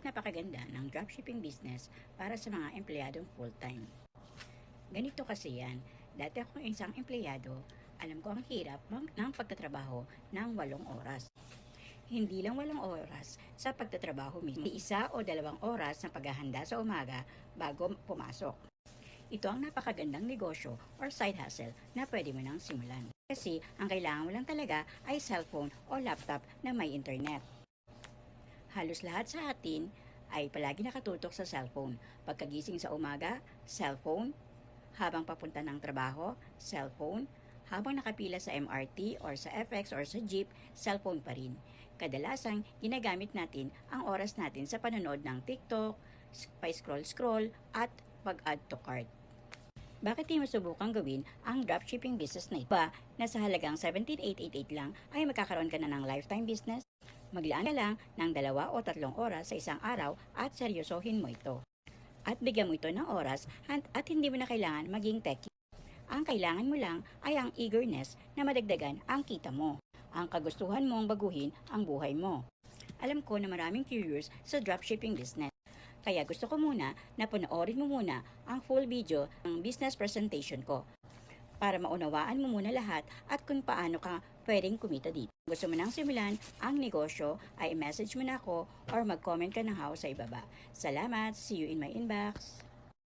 Napakaganda ng dropshipping business para sa mga empleyadong full-time. Ganito kasi yan, dati akong isang empleyado, alam ko ang hirap ng pagtatrabaho ng 8 oras. Hindi lang 8 oras sa pagtatrabaho mismo, 1 o 2 oras na paghahanda sa umaga bago pumasok. Ito ang napakagandang negosyo or side hustle na pwede mo nang simulan. Kasi ang kailangan mo lang talaga ay cellphone o laptop na may internet. Halos lahat sa atin ay palagi nakatutok sa cellphone. Pagkagising sa umaga, cellphone. Habang papunta ng trabaho, cellphone. Habang nakapila sa MRT or sa FX or sa jeep, cellphone pa rin. Kadalasang ginagamit natin ang oras natin sa panonood ng TikTok, pa-scroll-scroll at pag-add to cart. Bakit di mo subukang gawin ang dropshipping business na ito? Na sa halagang 17,888 lang ay magkakaroon ka na ng lifetime business? Maglaan ka lang ng 2 o 3 oras sa isang araw at seryosohin mo ito. At bigyan mo ito ng oras at hindi mo na kailangan maging techie. Ang kailangan mo lang ay ang eagerness na madagdagan ang kita mo. Ang kagustuhan mong baguhin ang buhay mo. Alam ko na maraming curious sa dropshipping business. Kaya gusto ko muna na panoorin mo muna ang full video ng business presentation ko para maunawaan mo muna lahat at kung paano ka pwedeng kumita dito. Kung gusto mo nang simulan ang negosyo, ay message mo na ako or mag-comment ka ng how sa ibaba. Salamat! See you in my inbox!